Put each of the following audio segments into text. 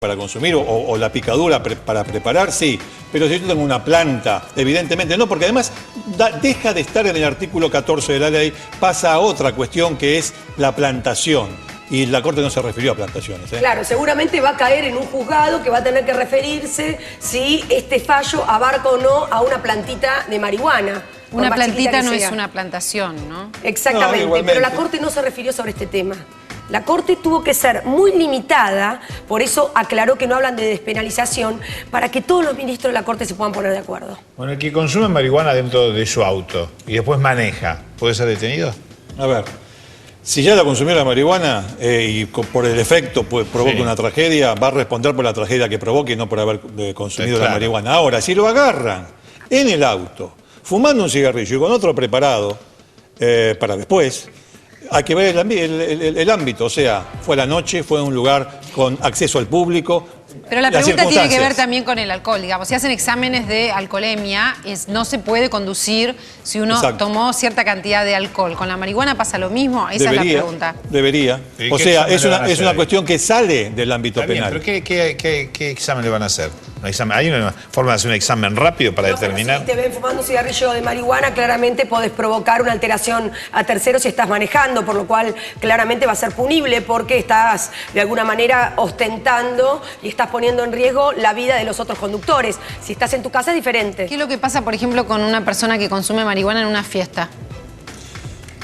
para consumir o la picadura para preparar, sí. Pero si yo tengo una planta, evidentemente no, porque además deja de estar en el artículo 14 de la ley, pasa a otra cuestión que es la plantación. Y la Corte no se refirió a plantaciones. Claro, seguramente va a caer en un juzgado que va a tener que referirse si este fallo abarca o no a una plantita de marihuana. Una plantita no es una plantación, ¿no? Exactamente, no, pero la Corte no se refirió sobre este tema. La Corte tuvo que ser muy limitada, por eso aclaró que no hablan de despenalización, para que todos los ministros de la Corte se puedan poner de acuerdo. Bueno, el que consume marihuana dentro de su auto y después maneja, ¿puede ser detenido? A ver, si ya la consumió la marihuana y por el efecto provoca una tragedia, va a responder por la tragedia que provoque y no por haber consumido la marihuana. Ahora, si lo agarran en el auto, fumando un cigarrillo y con otro preparado para después, hay que ver el ámbito, o sea, fue a la noche, fue a un lugar con acceso al público. Pero la pregunta tiene que ver también con el alcohol, digamos, si hacen exámenes de alcoholemia, no se puede conducir si uno tomó cierta cantidad de alcohol. ¿Con la marihuana pasa lo mismo? Esa es la pregunta. Debería. O sea, es una cuestión que sale del ámbito penal. ¿Pero qué examen le van a hacer? ¿Hay una forma de hacer un examen rápido para determinar? Si te ven fumando un cigarrillo de marihuana, claramente podés provocar una alteración a terceros si estás manejando, por lo cual claramente va a ser punible porque estás de alguna manera ostentando y estás poniendo en riesgo la vida de los otros conductores. Si estás en tu casa es diferente. ¿Qué es lo que pasa, por ejemplo, con una persona que consume marihuana en una fiesta?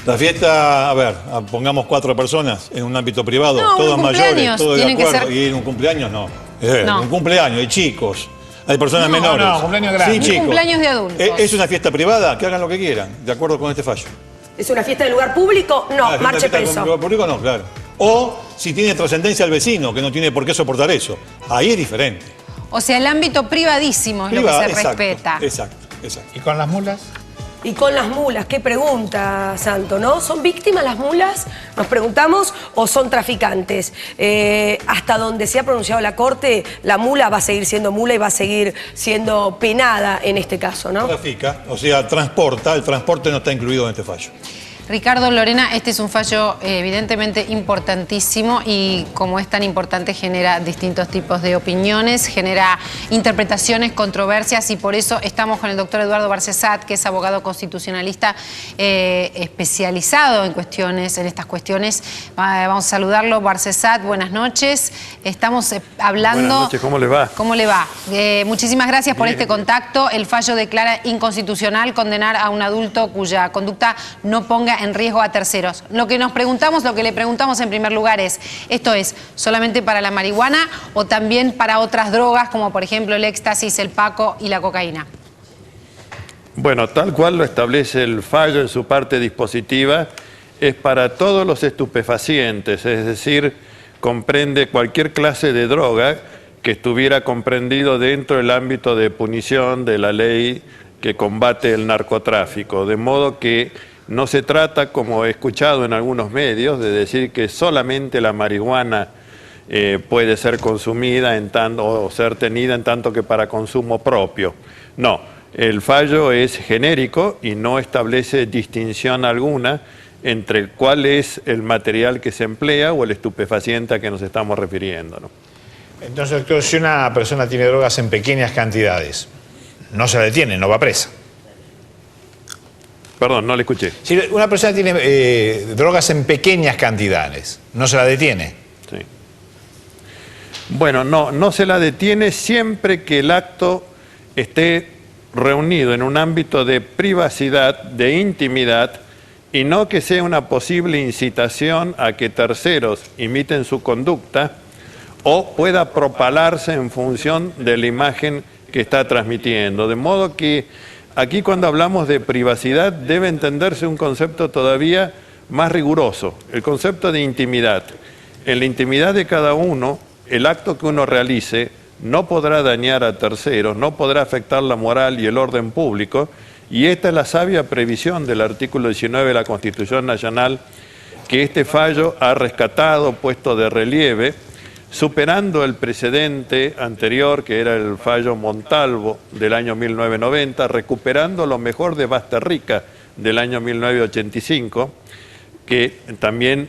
La fiesta, a ver, pongamos 4 personas en un ámbito privado, no, todos mayores, todos de acuerdo, y en un cumpleaños no. Un cumpleaños, hay chicos, hay personas menores. No, cumpleaños grandes. Sí, chicos. Cumpleaños de adultos. ¿Es una fiesta privada? Que hagan lo que quieran, de acuerdo con este fallo. ¿Es una fiesta en lugar público? No, marche preso. En lugar público no, claro. O si tiene trascendencia al vecino, que no tiene por qué soportar eso. Ahí es diferente. O sea, el ámbito privadísimo es lo que se respeta. Exacto. ¿Y con las mulas? Y con las mulas, qué pregunta, Santo, ¿no? ¿Son víctimas las mulas? Nos preguntamos, ¿o son traficantes? Hasta donde se ha pronunciado la Corte, la mula va a seguir siendo mula y va a seguir siendo penada en este caso, ¿no? Trafica, o sea, transporta, el transporte no está incluido en este fallo. Ricardo, Lorena, este es un fallo evidentemente importantísimo y como es tan importante genera distintos tipos de opiniones, genera interpretaciones, controversias y por eso estamos con el doctor Eduardo Barcesat, que es abogado constitucionalista especializado en estas cuestiones. Vamos a saludarlo. Barcesat, buenas noches. Estamos hablando... Buenas noches, ¿cómo le va? ¿Cómo le va? Muchísimas gracias por este contacto. El fallo declara inconstitucional condenar a un adulto cuya conducta no ponga en riesgo a terceros. Lo que le preguntamos en primer lugar es, ¿esto es solamente para la marihuana o también para otras drogas como por ejemplo el éxtasis, el paco y la cocaína? Bueno, tal cual lo establece el fallo en su parte dispositiva, es para todos los estupefacientes, es decir, comprende cualquier clase de droga que estuviera comprendido dentro del ámbito de punición de la ley que combate el narcotráfico, de modo que no se trata, como he escuchado en algunos medios, de decir que solamente la marihuana puede ser consumida o ser tenida en tanto que para consumo propio. No, el fallo es genérico y no establece distinción alguna entre cuál es el material que se emplea o el estupefaciente a que nos estamos refiriendo, ¿no? Entonces, doctor, si una persona tiene drogas en pequeñas cantidades, no se la detiene, no va presa. Perdón, no le escuché. Si una persona tiene drogas en pequeñas cantidades, ¿no se la detiene? Sí. Bueno, no se la detiene siempre que el acto esté reunido en un ámbito de privacidad, de intimidad, y no que sea una posible incitación a que terceros imiten su conducta o pueda propalarse en función de la imagen que está transmitiendo. De modo que aquí cuando hablamos de privacidad debe entenderse un concepto todavía más riguroso, el concepto de intimidad. En la intimidad de cada uno, el acto que uno realice no podrá dañar a terceros, no podrá afectar la moral y el orden público, y esta es la sabia previsión del artículo 19 de la Constitución Nacional que este fallo ha rescatado, puesto de relieve, superando el precedente anterior, que era el fallo Montalvo del año 1990, recuperando lo mejor de Basterrica del año 1985, que también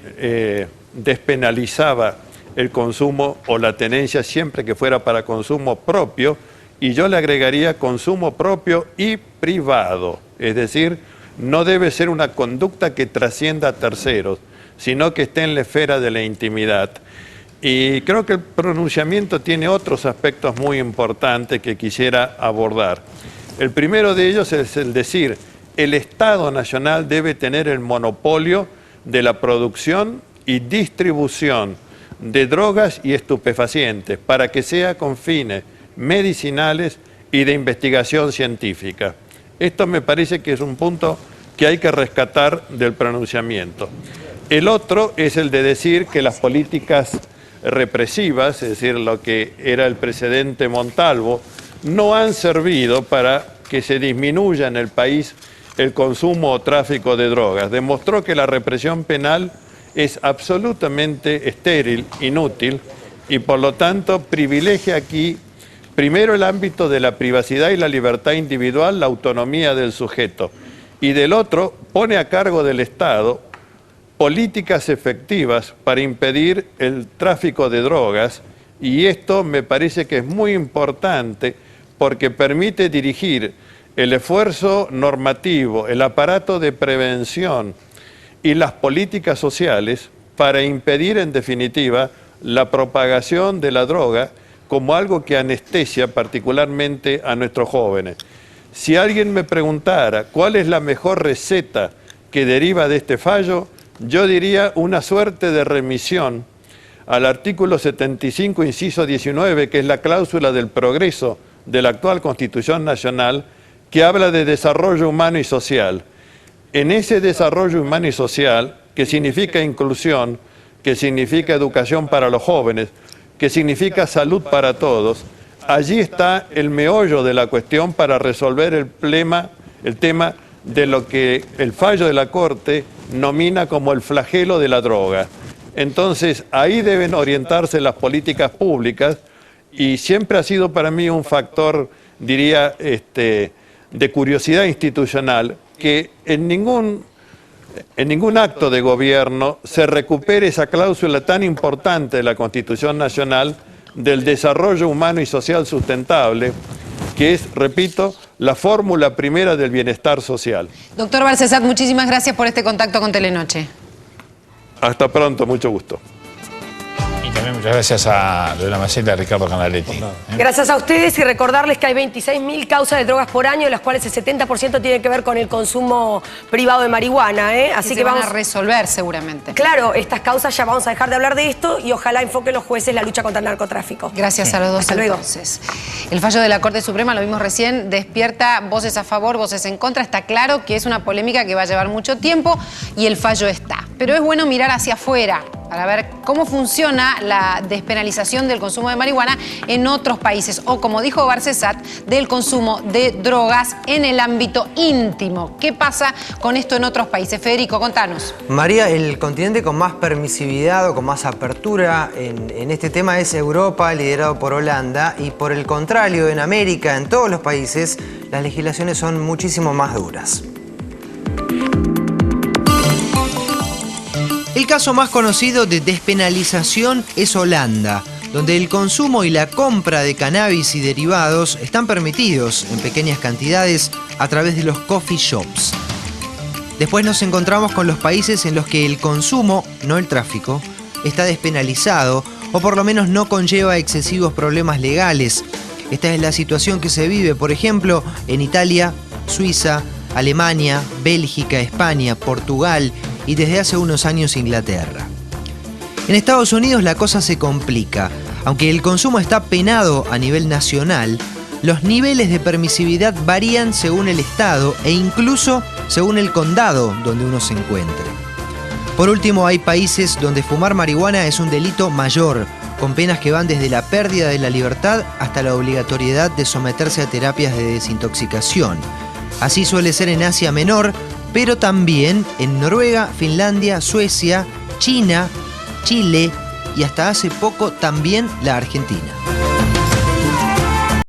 despenalizaba el consumo o la tenencia siempre que fuera para consumo propio, y yo le agregaría consumo propio y privado. Es decir, no debe ser una conducta que trascienda a terceros, sino que esté en la esfera de la intimidad. Y creo que el pronunciamiento tiene otros aspectos muy importantes que quisiera abordar. El primero de ellos es el decir, el Estado Nacional debe tener el monopolio de la producción y distribución de drogas y estupefacientes para que sea con fines medicinales y de investigación científica. Esto me parece que es un punto que hay que rescatar del pronunciamiento. El otro es el de decir que las políticas represivas, es decir, lo que era el precedente Montalvo, no han servido para que se disminuya en el país el consumo o tráfico de drogas. Demostró que la represión penal es absolutamente estéril, inútil, y por lo tanto privilegia aquí primero el ámbito de la privacidad y la libertad individual, la autonomía del sujeto, y del otro pone a cargo del Estado políticas efectivas para impedir el tráfico de drogas, y esto me parece que es muy importante porque permite dirigir el esfuerzo normativo, el aparato de prevención y las políticas sociales para impedir en definitiva la propagación de la droga como algo que anestesia particularmente a nuestros jóvenes. Si alguien me preguntara cuál es la mejor receta que deriva de este fallo, yo diría una suerte de remisión al artículo 75, inciso 19, que es la cláusula del progreso de la actual Constitución Nacional, que habla de desarrollo humano y social. En ese desarrollo humano y social, que significa inclusión, que significa educación para los jóvenes, que significa salud para todos, allí está el meollo de la cuestión para resolver el tema de lo que el fallo de la Corte nomina como el flagelo de la droga. Entonces, ahí deben orientarse las políticas públicas, y siempre ha sido para mí un factor, diría, de curiosidad institucional, que en ningún acto de gobierno se recupere esa cláusula tan importante de la Constitución Nacional del desarrollo humano y social sustentable, que es, repito, la fórmula primera del bienestar social. Doctor Barcesat, muchísimas gracias por este contacto con Telenoche. Hasta pronto, mucho gusto. Y también muchas gracias a Lorena Macela y a Ricardo Canaletti. Gracias a ustedes, y recordarles que hay 26.000 causas de drogas por año, de las cuales el 70% tiene que ver con el consumo privado de marihuana. Así que vamos a resolver seguramente. Claro, estas causas ya vamos a dejar de hablar de esto, y ojalá enfoquen los jueces la lucha contra el narcotráfico. Gracias a los dos. Hasta luego. Entonces. El fallo de la Corte Suprema, lo vimos recién, despierta voces a favor, voces en contra. Está claro que es una polémica que va a llevar mucho tiempo, y el fallo está. Pero es bueno mirar hacia afuera para ver cómo funciona la despenalización del consumo de marihuana en otros países, o como dijo Barcesat, del consumo de drogas en el ámbito íntimo. ¿Qué pasa con esto en otros países? Federico, contanos. María, el continente con más permisividad o con más apertura en este tema es Europa, liderado por Holanda, y por el contrario, en América, en todos los países, las legislaciones son muchísimo más duras. El caso más conocido de despenalización es Holanda, donde el consumo y la compra de cannabis y derivados están permitidos en pequeñas cantidades a través de los coffee shops. Después nos encontramos con los países en los que el consumo, no el tráfico, está despenalizado, o por lo menos no conlleva excesivos problemas legales. Esta es la situación que se vive, por ejemplo, en Italia, Suiza, Alemania, Bélgica, España, Portugal y desde hace unos años Inglaterra. En Estados Unidos la cosa se complica. Aunque el consumo está penado a nivel nacional, los niveles de permisividad varían según el estado e incluso según el condado donde uno se encuentre. Por último, hay países donde fumar marihuana es un delito mayor, con penas que van desde la pérdida de la libertad hasta la obligatoriedad de someterse a terapias de desintoxicación. Así suele ser en Asia Menor, pero también en Noruega, Finlandia, Suecia, China, Chile y hasta hace poco también la Argentina.